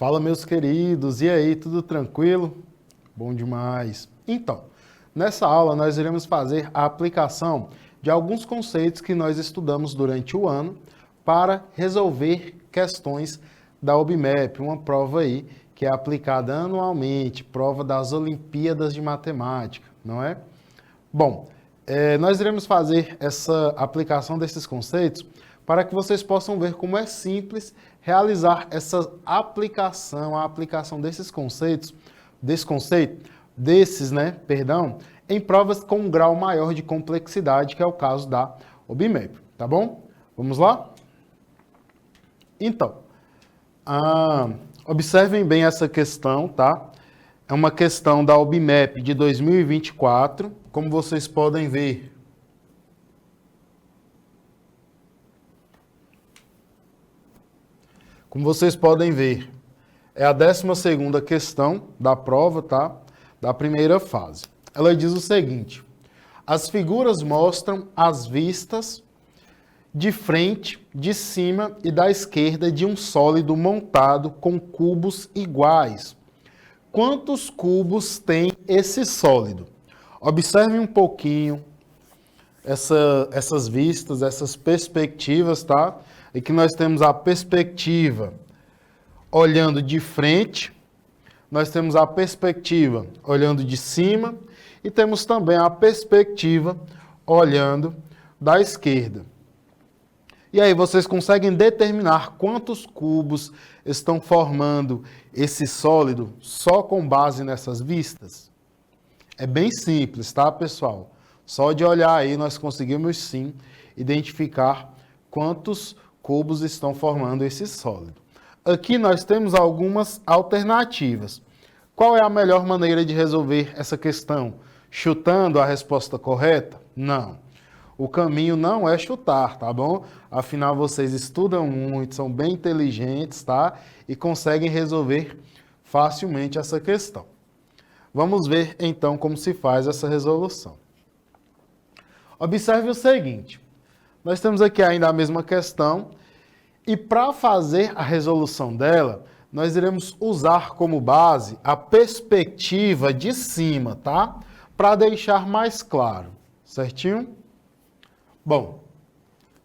Fala, meus queridos, e aí, tudo tranquilo? Bom demais! Então, nessa aula nós iremos fazer a aplicação de alguns conceitos que nós estudamos durante o ano para resolver questões da OBMEP, uma prova aí que é aplicada anualmente, prova das Olimpíadas de Matemática, não é? Bom, nós iremos fazer essa aplicação desses conceitos para que vocês possam ver como é simples realizar essa aplicação, a aplicação desses conceitos, em provas com um grau maior de complexidade, que é o caso da OBMEP, tá bom? Vamos lá? Então, observem bem essa questão, tá? É uma questão da OBMEP de 2024, como vocês podem ver. Como vocês podem ver, é a 12ª questão da prova, tá? Da primeira fase. Ela diz o seguinte: as figuras mostram as vistas de frente, de cima e da esquerda de um sólido montado com cubos iguais. Quantos cubos tem esse sólido? Observem um pouquinho essas vistas, essas perspectivas, tá? E que nós temos a perspectiva olhando de frente, nós temos a perspectiva olhando de cima e temos também a perspectiva olhando da esquerda. E aí vocês conseguem determinar quantos cubos estão formando esse sólido só com base nessas vistas? É bem simples, tá, pessoal? Só de olhar aí nós conseguimos sim identificar quantos cubos estão formando esse sólido. Aqui nós temos algumas alternativas. Qual é a melhor maneira de resolver essa questão? Chutando a resposta correta? Não. O caminho não é chutar, tá bom? Afinal, vocês estudam muito, são bem inteligentes, tá? E conseguem resolver facilmente essa questão. Vamos ver, então, como se faz essa resolução. Observe o seguinte. Nós temos aqui ainda a mesma questão e para fazer a resolução dela, nós iremos usar como base a perspectiva de cima, tá? Para deixar mais claro, certinho? Bom,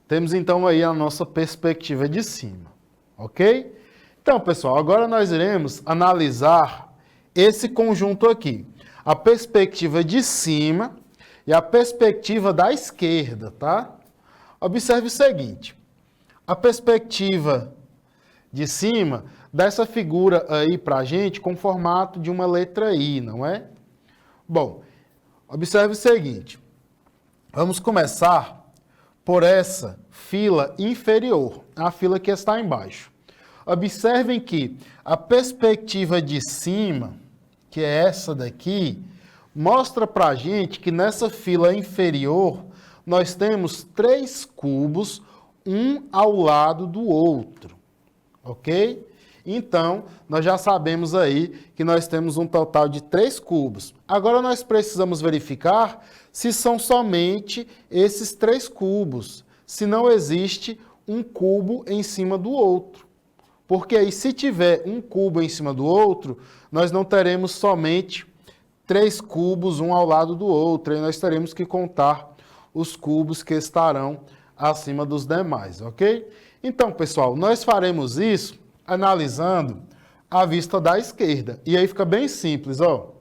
temos então aí a nossa perspectiva de cima, ok? Então, pessoal, agora nós iremos analisar esse conjunto aqui. A perspectiva de cima e a perspectiva da esquerda, tá? Observe o seguinte, a perspectiva de cima dessa figura aí para a gente com formato de uma letra I, não é? Bom, observe o seguinte, vamos começar por essa fila inferior, a fila que está embaixo. Observem que a perspectiva de cima, que é essa daqui, mostra para a gente que nessa fila inferior nós temos 3 cubos, um ao lado do outro, ok? Então, nós já sabemos aí que nós temos um total de 3 cubos. Agora nós precisamos verificar se são somente esses 3 cubos, se não existe um cubo em cima do outro. Porque aí, se tiver um cubo em cima do outro, nós não teremos somente 3 cubos um ao lado do outro, e nós teremos que contar os cubos que estarão acima dos demais, ok? Então, pessoal, nós faremos isso analisando a vista da esquerda. E aí fica bem simples, ó.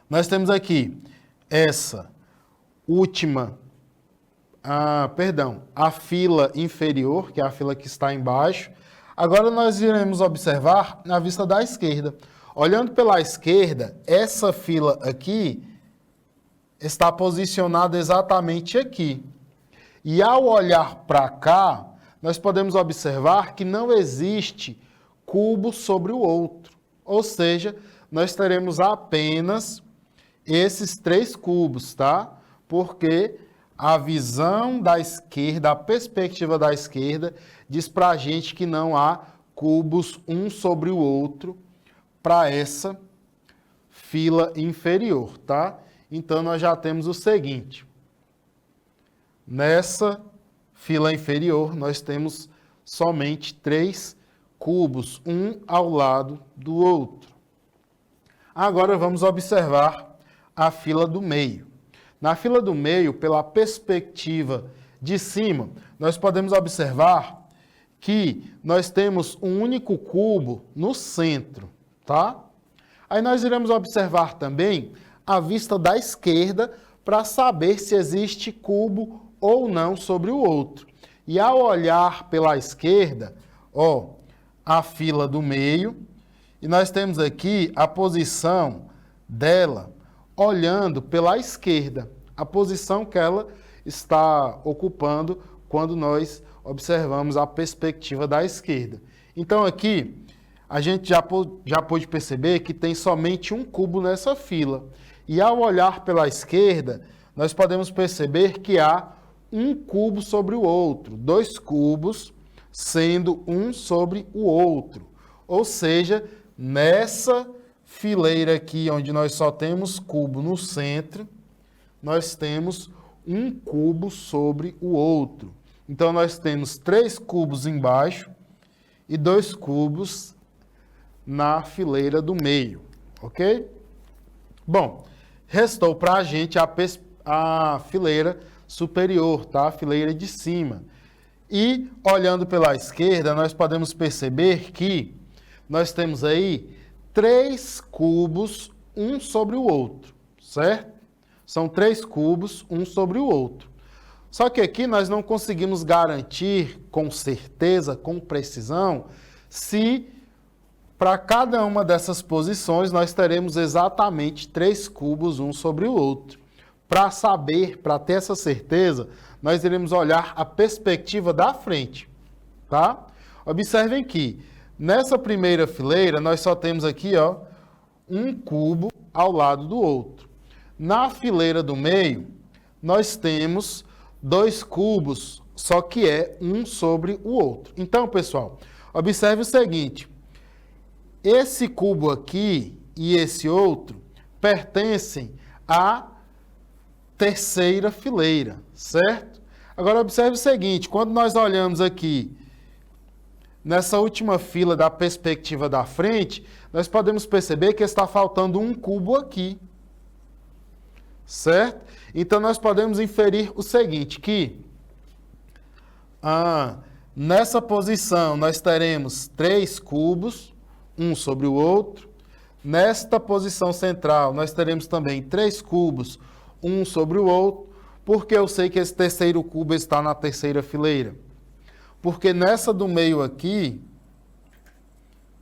Nós temos aqui essa última, a fila inferior, que é a fila que está embaixo. Agora nós iremos observar na vista da esquerda. Olhando pela esquerda, essa fila aqui está posicionada exatamente aqui. E ao olhar para cá, nós podemos observar que não existe cubo sobre o outro. Ou seja, nós teremos apenas esses 3 cubos, tá? Porque a visão da esquerda, a perspectiva da esquerda, diz para a gente que não há cubos um sobre o outro para essa fila inferior, tá? Então, nós já temos o seguinte. Nessa fila inferior, nós temos somente 3 cubos, um ao lado do outro. Agora vamos observar a fila do meio. Na fila do meio, pela perspectiva de cima, nós podemos observar que nós temos um único cubo no centro, tá? Aí nós iremos observar também a vista da esquerda para saber se existe cubo ou não sobre o outro. E ao olhar pela esquerda, ó, a fila do meio, e nós temos aqui a posição dela olhando pela esquerda, a posição que ela está ocupando quando nós observamos a perspectiva da esquerda. Então aqui a gente já pôde perceber que tem somente um cubo nessa fila. E ao olhar pela esquerda, nós podemos perceber que há um cubo sobre o outro, dois cubos sendo um sobre o outro. Ou seja, nessa fileira aqui, onde nós só temos cubo no centro, nós temos um cubo sobre o outro. Então, nós temos 3 cubos embaixo e 2 cubos na fileira do meio, ok? Bom, restou para a gente a fileira superior, tá? A fileira de cima. E, olhando pela esquerda, nós podemos perceber que nós temos aí 3 cubos, um sobre o outro, certo? São 3 cubos, um sobre o outro. Só que aqui nós não conseguimos garantir com certeza, com precisão, se para cada uma dessas posições nós teremos exatamente 3 cubos, um sobre o outro. Para saber, para ter essa certeza, nós iremos olhar a perspectiva da frente, tá? Observem que nessa primeira fileira nós só temos aqui, ó, um cubo ao lado do outro. Na fileira do meio, nós temos 2 cubos, só que é um sobre o outro. Então, pessoal, observe o seguinte. Esse cubo aqui e esse outro pertencem à terceira fileira, certo? Agora, observe o seguinte. Quando nós olhamos aqui nessa última fila da perspectiva da frente, nós podemos perceber que está faltando um cubo aqui. Certo? Então, nós podemos inferir o seguinte, que nessa posição nós teremos 3 cubos, um sobre o outro. Nesta posição central, nós teremos também 3 cubos, um sobre o outro, porque eu sei que esse terceiro cubo está na terceira fileira. Porque nessa do meio aqui,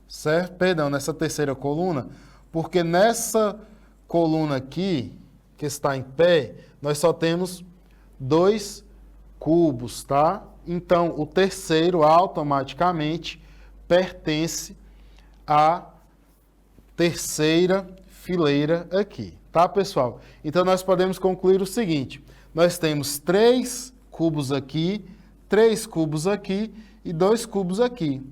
certo? Perdão, nessa terceira coluna, porque nessa coluna aqui, que está em pé, nós só temos 2 cubos, tá? Então, o terceiro automaticamente pertence à terceira fileira aqui, tá, pessoal? Então, nós podemos concluir o seguinte, nós temos 3 cubos aqui, 3 cubos aqui e 2 cubos aqui.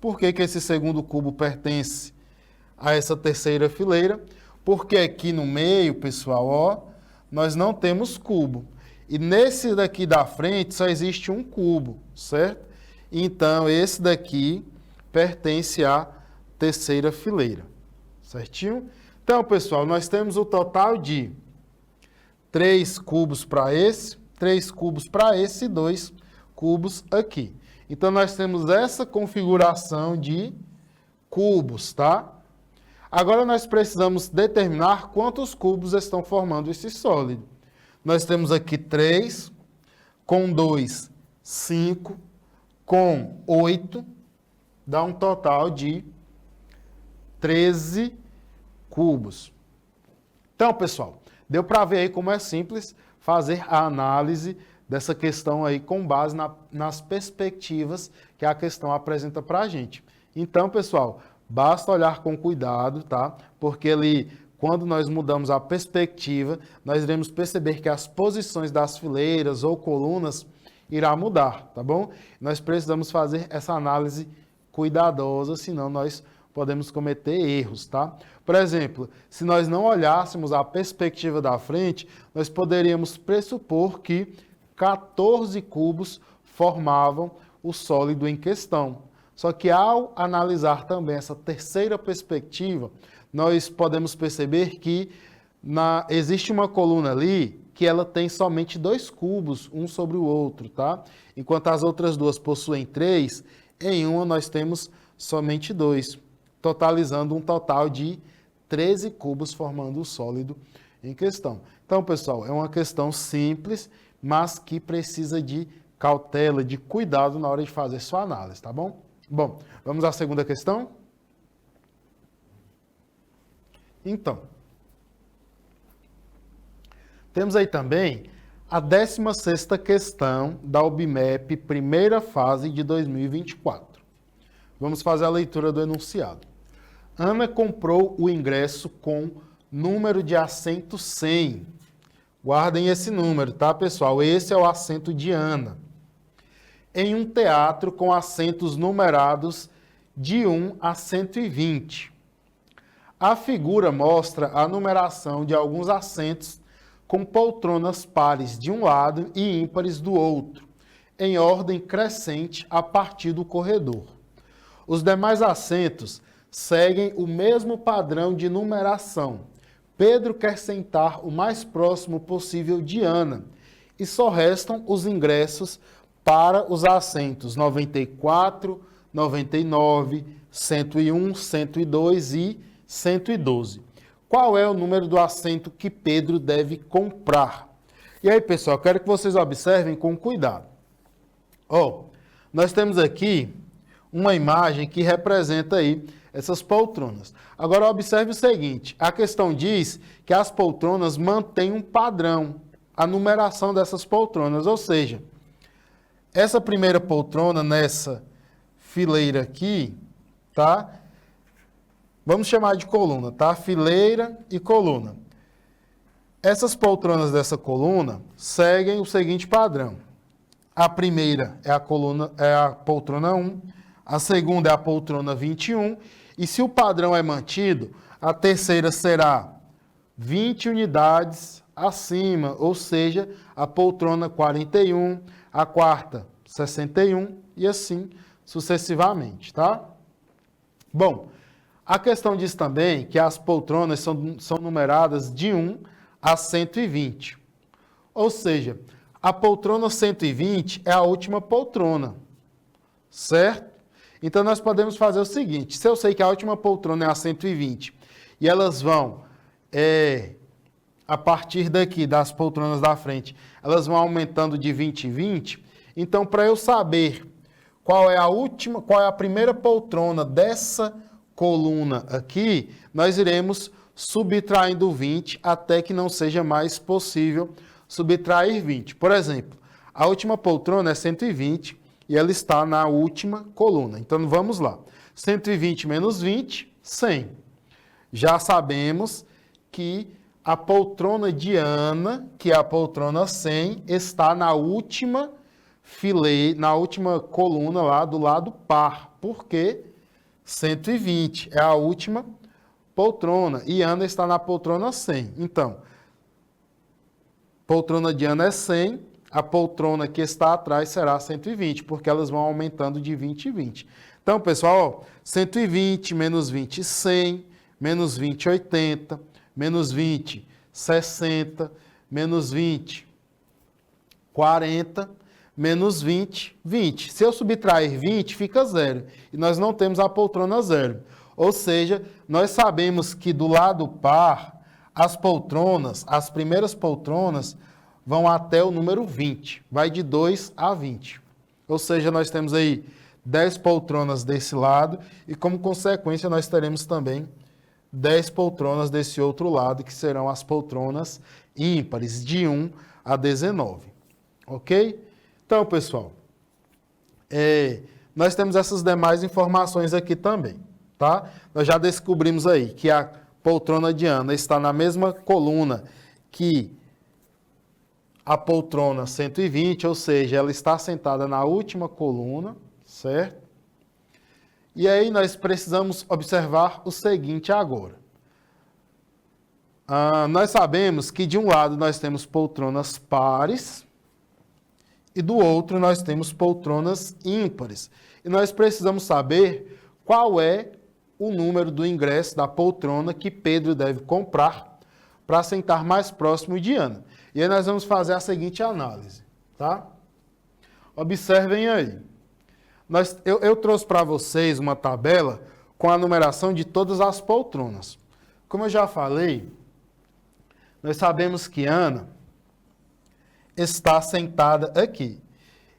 Por que que esse segundo cubo pertence a essa terceira fileira? Porque aqui no meio, pessoal, ó, nós não temos cubo. E nesse daqui da frente só existe um cubo, certo? Então, esse daqui pertence à terceira fileira, certinho? Então, pessoal, nós temos o total de 3 cubos para esse, 3 cubos para esse e 2 cubos aqui. Então, nós temos essa configuração de cubos, tá? Agora, nós precisamos determinar quantos cubos estão formando esse sólido. Nós temos aqui 3, com 2, 5, com 8, dá um total de 13 cubos. Então, pessoal, deu para ver aí como é simples fazer a análise dessa questão aí com base nas perspectivas que a questão apresenta para a gente. Então, pessoal, basta olhar com cuidado, tá? Porque ali, quando nós mudamos a perspectiva, nós iremos perceber que as posições das fileiras ou colunas irá mudar, tá bom? Nós precisamos fazer essa análise cuidadosa, senão nós podemos cometer erros, tá? Por exemplo, se nós não olhássemos a perspectiva da frente, nós poderíamos pressupor que 14 cubos formavam o sólido em questão. Só que ao analisar também essa terceira perspectiva, nós podemos perceber que existe uma coluna ali que ela tem somente 2 cubos, um sobre o outro, tá? Enquanto as outras duas possuem 3, em uma nós temos somente 2, totalizando um total de 13 cubos formando o sólido em questão. Então, pessoal, é uma questão simples, mas que precisa de cautela, de cuidado na hora de fazer sua análise, tá bom? Bom, vamos à segunda questão? Então, temos aí também a 16ª questão da OBMEP, primeira fase de 2024. Vamos fazer a leitura do enunciado. Ana comprou o ingresso com número de assento 100. Guardem esse número, tá, pessoal? Esse é o assento de Ana. Em um teatro com assentos numerados de 1 a 120. A figura mostra a numeração de alguns assentos com poltronas pares de um lado e ímpares do outro, em ordem crescente a partir do corredor. Os demais assentos seguem o mesmo padrão de numeração. Pedro quer sentar o mais próximo possível de Ana, e só restam os ingressos para os assentos 94, 99, 101, 102 e 112. Qual é o número do assento que Pedro deve comprar? E aí, pessoal, quero que vocês observem com cuidado. Nós temos aqui uma imagem que representa aí essas poltronas. Agora, observe o seguinte, a questão diz que as poltronas mantêm um padrão, a numeração dessas poltronas, ou seja, essa primeira poltrona nessa fileira aqui, tá? Vamos chamar de coluna, tá? Fileira e coluna. Essas poltronas dessa coluna seguem o seguinte padrão. A primeira é a poltrona 1, a segunda é a poltrona 21, e se o padrão é mantido, a terceira será 20 unidades acima, ou seja, a poltrona 41, a quarta 61 e assim sucessivamente, tá? Bom, a questão diz também que as poltronas são numeradas de 1 a 120. Ou seja, a poltrona 120 é a última poltrona, certo? Então, nós podemos fazer o seguinte, se eu sei que a última poltrona é a 120 e elas vão, a partir daqui, das poltronas da frente, elas vão aumentando de 20 em 20, então, para eu saber qual é a primeira poltrona dessa coluna aqui, nós iremos subtraindo 20 até que não seja mais possível subtrair 20. Por exemplo, a última poltrona é 120 e ela está na última coluna. Então, vamos lá. 120 menos 20, 100. Já sabemos que a poltrona de Ana, que é a poltrona 100, está na última fileira, na última coluna lá do lado par. Por quê? 120 é a última poltrona e Ana está na poltrona 100. Então, poltrona de Ana é 100, a poltrona que está atrás será 120, porque elas vão aumentando de 20 em 20. Então, pessoal, 120 menos 20, 100, menos 20, 80, menos 20, 60, menos 20, 40, menos 20, 20. Se eu subtrair 20, fica 0. E nós não temos a poltrona 0. Ou seja, nós sabemos que do lado par, as poltronas, as primeiras poltronas, vão até o número 20. Vai de 2 a 20. Ou seja, nós temos aí 10 poltronas desse lado e, como consequência, nós teremos também 10 poltronas desse outro lado, que serão as poltronas ímpares, de 1 a 19. Ok? Então, pessoal, nós temos essas demais informações aqui também, tá? Nós já descobrimos aí que a poltrona de Ana está na mesma coluna que a poltrona 120, ou seja, ela está sentada na última coluna, certo? E aí nós precisamos observar o seguinte agora. Nós sabemos que de um lado nós temos poltronas pares e do outro nós temos poltronas ímpares. E nós precisamos saber qual é o número do ingresso da poltrona que Pedro deve comprar para sentar mais próximo de Ana. E aí nós vamos fazer a seguinte análise, tá? Observem aí. Eu trouxe para vocês uma tabela com a numeração de todas as poltronas. Como eu já falei, nós sabemos que Ana está sentada aqui.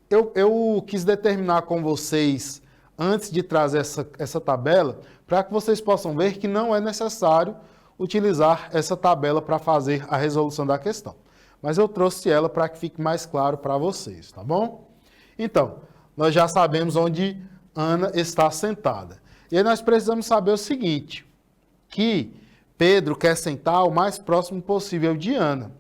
Eu quis determinar com vocês, antes de trazer essa tabela, para que vocês possam ver que não é necessário utilizar essa tabela para fazer a resolução da questão. Mas eu trouxe ela para que fique mais claro para vocês, tá bom? Então, nós já sabemos onde Ana está sentada. E aí nós precisamos saber o seguinte, que Pedro quer sentar o mais próximo possível de Ana.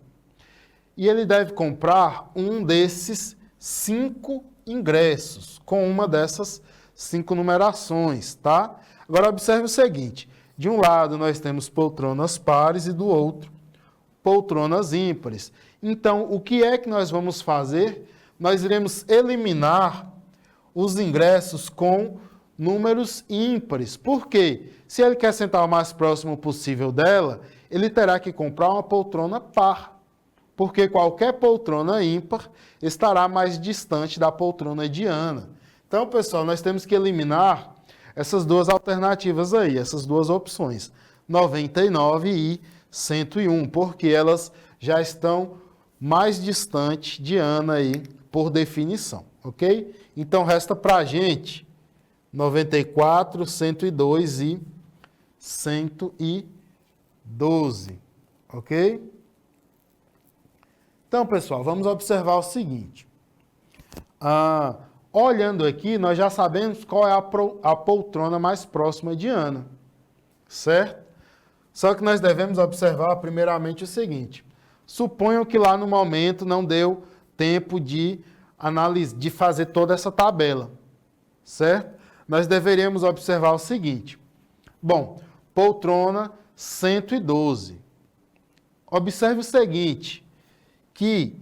E ele deve comprar um desses 5 ingressos, com uma dessas 5 numerações, tá? Agora observe o seguinte, de um lado nós temos poltronas pares e do outro poltronas ímpares. Então, o que é que nós vamos fazer? Nós iremos eliminar os ingressos com números ímpares. Por quê? Se ele quer sentar o mais próximo possível dela, ele terá que comprar uma poltrona par, porque qualquer poltrona ímpar estará mais distante da poltrona de Ana. Então, pessoal, nós temos que eliminar essas duas alternativas aí, essas duas opções, 99 e 101, porque elas já estão mais distantes de Ana aí, por definição, ok? Então, resta para a gente 94, 102 e 112, ok? Então, pessoal, vamos observar o seguinte. Olhando aqui, nós já sabemos qual é a poltrona mais próxima de Ana, certo? Só que nós devemos observar primeiramente o seguinte. Suponham que lá no momento não deu tempo de fazer toda essa tabela, certo? Nós deveríamos observar o seguinte. Bom, poltrona 112. Observe o seguinte, que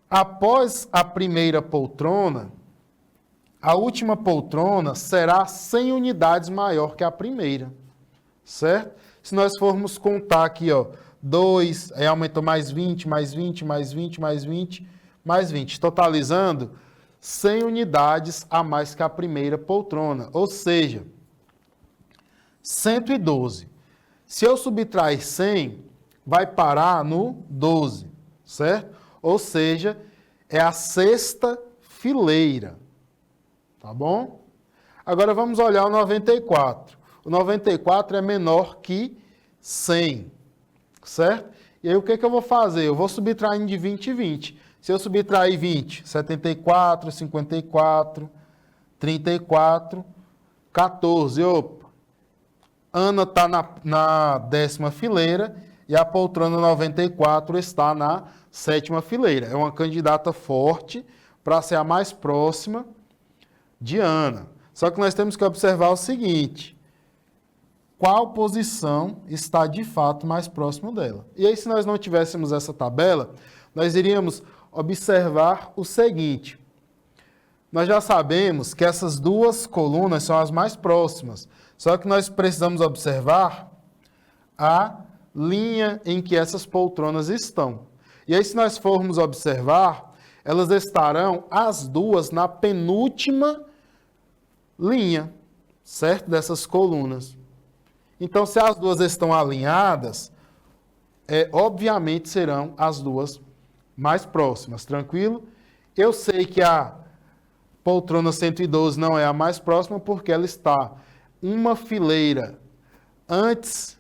após a primeira poltrona, a última poltrona será 100 unidades maior que a primeira, certo? Se nós formos contar aqui, ó, 2, aí aumentou mais 20, mais 20, mais 20, mais 20, mais 20, totalizando 100 unidades a mais que a primeira poltrona, ou seja, 112. Se eu subtrair 100, vai parar no 12, certo? Ou seja, é a 6ª fileira, tá bom? Agora vamos olhar o 94. O 94 é menor que 100, certo? E aí o que eu vou fazer? Eu vou subtraindo de 20 em 20. Se eu subtrair 20, 74, 54, 34, 14. Opa! Ana está na 10ª fileira e a poltrona 94 está na 7ª fileira. É uma candidata forte para ser a mais próxima de Ana. Só que nós temos que observar o seguinte. Qual posição está de fato mais próximo dela? E aí, se nós não tivéssemos essa tabela, nós iríamos observar o seguinte. Nós já sabemos que essas duas colunas são as mais próximas. Só que nós precisamos observar a linha em que essas poltronas estão. E aí, se nós formos observar, elas estarão as duas na penúltima linha, certo? Dessas colunas. Então, se as duas estão alinhadas, obviamente serão as duas mais próximas, tranquilo? Eu sei que a poltrona 112 não é a mais próxima porque ela está uma fileira antes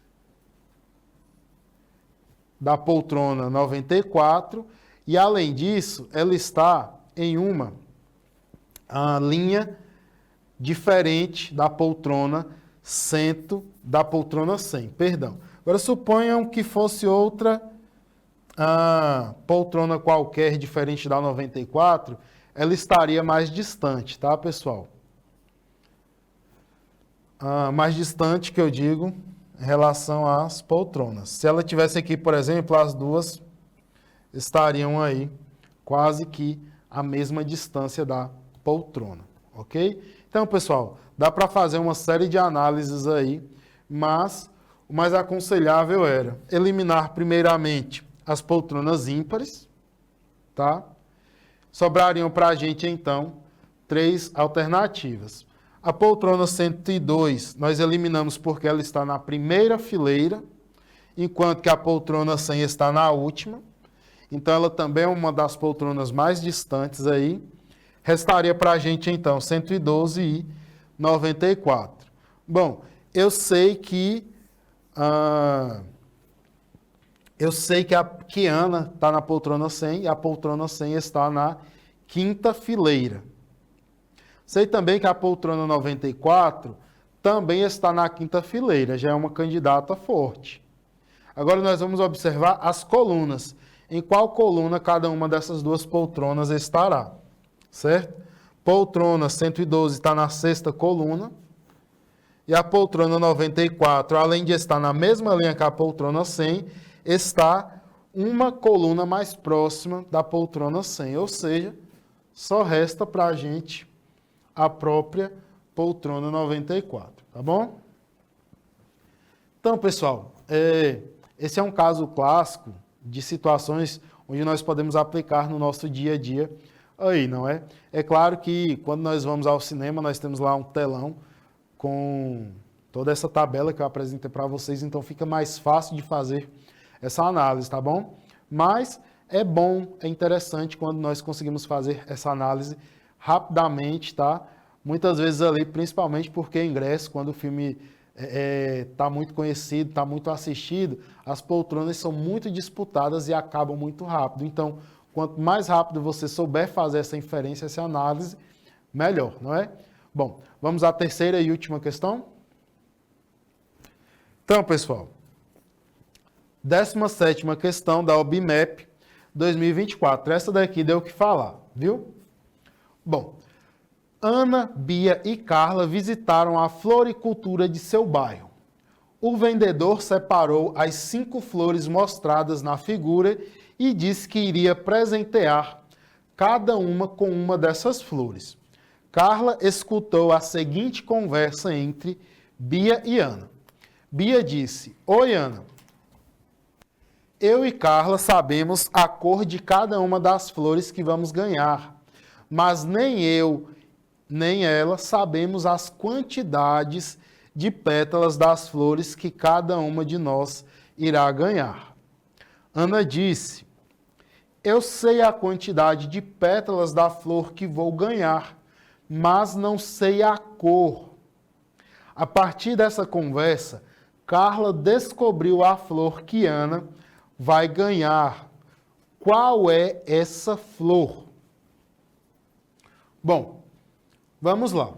da poltrona 94 e, além disso, ela está em uma linha diferente da poltrona 100, perdão. Agora, suponham que fosse outra poltrona qualquer diferente da 94, ela estaria mais distante, tá, pessoal? Mais distante, que eu digo, em relação às poltronas. Se ela tivesse aqui, por exemplo, as duas estariam aí quase que a mesma distância da poltrona, ok? Então, pessoal, dá para fazer uma série de análises aí, mas o mais aconselhável era eliminar primeiramente as poltronas ímpares, tá? Sobrariam para a gente, então, 3 alternativas. A poltrona 102 nós eliminamos porque ela está na primeira fileira, enquanto que a poltrona 100 está na última. Então, ela também é uma das poltronas mais distantes aí. Restaria para a gente, então, 112 e 94. Bom, eu sei que a Ana está na poltrona 100 e a poltrona 100 está na quinta fileira. Sei também que a poltrona 94 também está na quinta fileira, já é uma candidata forte. Agora nós vamos observar as colunas. Em qual coluna cada uma dessas duas poltronas estará, certo? Poltrona 112 está na sexta coluna. E a poltrona 94, além de estar na mesma linha que a poltrona 100, está uma coluna mais próxima da poltrona 100. Ou seja, só resta para a gente a própria poltrona 94, tá bom? Então, pessoal, esse é um caso clássico de situações onde nós podemos aplicar no nosso dia a dia aí, não é? É claro que quando nós vamos ao cinema, nós temos lá um telão com toda essa tabela que eu apresentei para vocês, então fica mais fácil de fazer essa análise, tá bom? Mas é bom, é interessante quando nós conseguimos fazer essa análise rapidamente, tá? Muitas vezes ali, principalmente porque ingresso, quando o filme está muito conhecido, está muito assistido, as poltronas são muito disputadas e acabam muito rápido. Então, quanto mais rápido você souber fazer essa inferência, essa análise, melhor, não é? Bom, vamos à terceira e última questão? Então, pessoal, 17ª questão da OBMEP 2024. Essa daqui deu o que falar, viu? Bom, Ana, Bia e Carla visitaram a floricultura de seu bairro. O vendedor separou as 5 flores mostradas na figura e disse que iria presentear cada uma com uma dessas flores. Carla escutou a seguinte conversa entre Bia e Ana. Bia disse: Oi, Ana. Eu e Carla sabemos a cor de cada uma das flores que vamos ganhar, mas nem eu nem ela sabemos as quantidades de pétalas das flores que cada uma de nós irá ganhar. Ana disse: Eu sei a quantidade de pétalas da flor que vou ganhar, mas não sei a cor. A partir dessa conversa, Carla descobriu a flor que Ana vai ganhar. Qual é essa flor? Bom, vamos lá.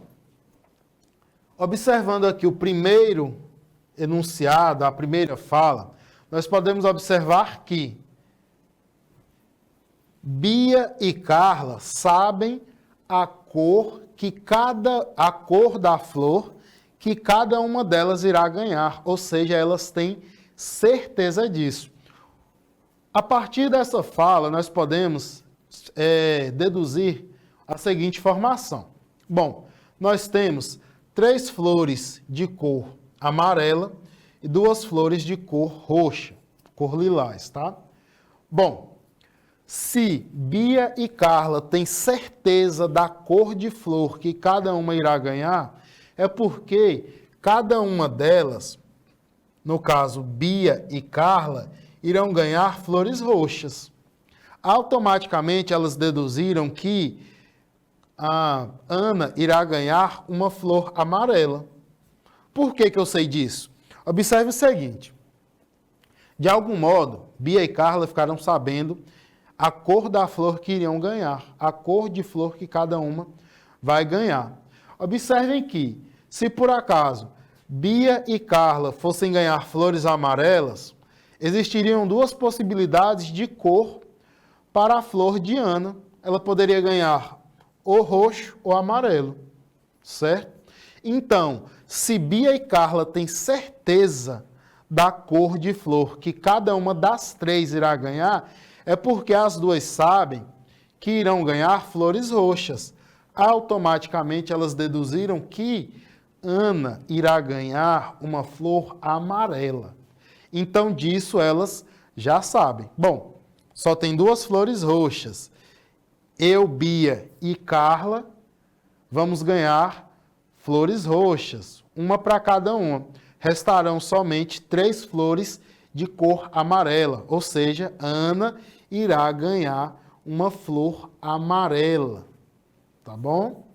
Observando aqui o primeiro enunciado, a primeira fala, nós podemos observar que Bia e Carla sabem a cor da flor que cada uma delas irá ganhar, ou seja, elas têm certeza disso. A partir dessa fala, nós podemos deduzir a seguinte informação. Bom, nós temos 3 flores de cor amarela e 2 flores de cor roxa, cor lilás, tá? Bom, se Bia e Carla têm certeza da cor de flor que cada uma irá ganhar, é porque cada uma delas, no caso Bia e Carla, irão ganhar flores roxas. Automaticamente elas deduziram que a Ana irá ganhar uma flor amarela. Por que eu sei disso? Observe o seguinte. De algum modo, Bia e Carla ficaram sabendo a cor da flor que iriam ganhar, a cor de flor que cada uma vai ganhar. Observem que, se por acaso Bia e Carla fossem ganhar flores amarelas, existiriam 2 possibilidades de cor para a flor de Ana. Ela poderia ganhar ou roxo ou amarelo, certo? Então, se Bia e Carla têm certeza da cor de flor que cada uma das 3 irá ganhar, é porque as 2 sabem que irão ganhar flores roxas. Automaticamente elas deduziram que Ana irá ganhar uma flor amarela. Então, disso elas já sabem. Bom, só tem 2 flores roxas. Eu, Bia e Carla vamos ganhar flores roxas, uma para cada uma. Restarão somente 3 flores de cor amarela, ou seja, Ana irá ganhar uma flor amarela. Tá bom?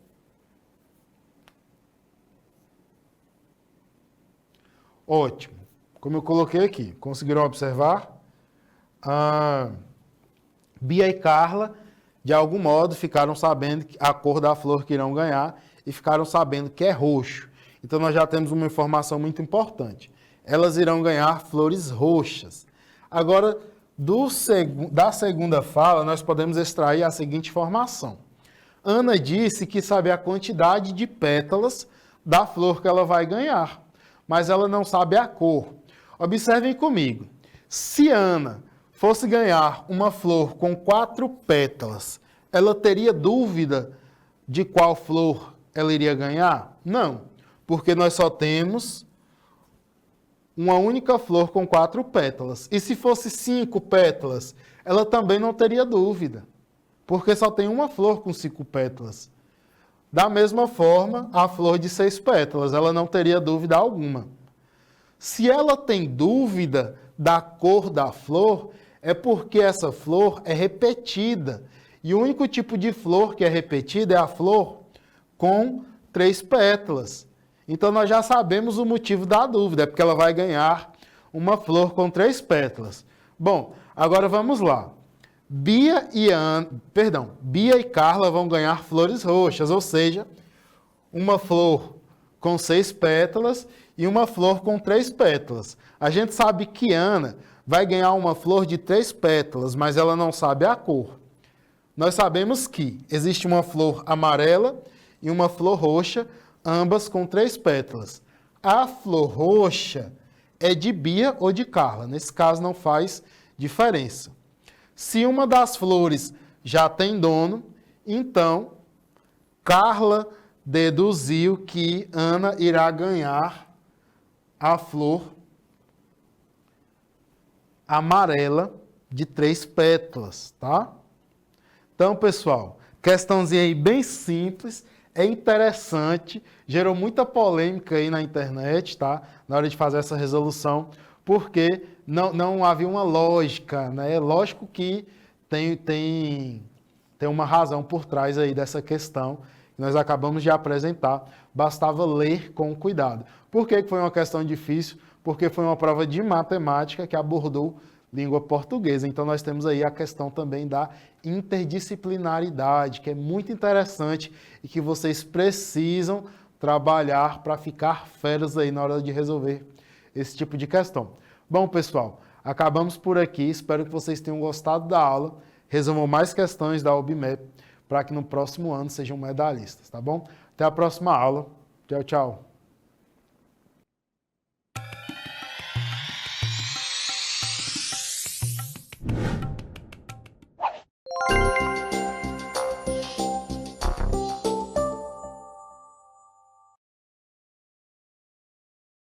Ótimo. Como eu coloquei aqui, conseguiram observar? Bia e Carla, de algum modo, ficaram sabendo a cor da flor que irão ganhar e ficaram sabendo que é roxo. Então, nós já temos uma informação muito importante. Elas irão ganhar flores roxas. Agora, da segunda fala, nós podemos extrair a seguinte informação. Ana disse que sabe a quantidade de pétalas da flor que ela vai ganhar, mas ela não sabe a cor. Observem comigo. Se Ana fosse ganhar uma flor com 4 pétalas, ela teria dúvida de qual flor ela iria ganhar? Não, porque nós só temos uma única flor com 4 pétalas. E se fosse 5 pétalas, ela também não teria dúvida, porque só tem uma flor com 5 pétalas. Da mesma forma, a flor de 6 pétalas, ela não teria dúvida alguma. Se ela tem dúvida da cor da flor, é porque essa flor é repetida. E o único tipo de flor que é repetida é a flor com 3 pétalas. Então, nós já sabemos o motivo da dúvida, é porque ela vai ganhar uma flor com 3 pétalas. Bom, agora vamos lá. Bia e Carla vão ganhar flores roxas, ou seja, uma flor com 6 pétalas e uma flor com 3 pétalas. A gente sabe que Ana vai ganhar uma flor de 3 pétalas, mas ela não sabe a cor. Nós sabemos que existe uma flor amarela e uma flor roxa, ambas com 3 pétalas. A flor roxa é de Bia ou de Carla. Nesse caso não faz diferença. Se uma das flores já tem dono, então Carla deduziu que Ana irá ganhar a flor amarela de 3 pétalas, tá? Então, pessoal, questãozinha aí bem simples, é interessante, gerou muita polêmica aí na internet, tá? Na hora de fazer essa resolução, porque não havia uma lógica, né? É lógico que tem uma razão por trás aí dessa questão que nós acabamos de apresentar, bastava ler com cuidado. Por que foi uma questão difícil? Porque foi uma prova de matemática que abordou língua portuguesa. Então, nós temos aí a questão também da interdisciplinaridade, que é muito interessante e que vocês precisam trabalhar para ficar feras aí na hora de resolver esse tipo de questão. Bom, pessoal, acabamos por aqui. Espero que vocês tenham gostado da aula. Resolvam mais questões da OBMEP para que no próximo ano sejam medalhistas, tá bom? Até a próxima aula. Tchau, tchau.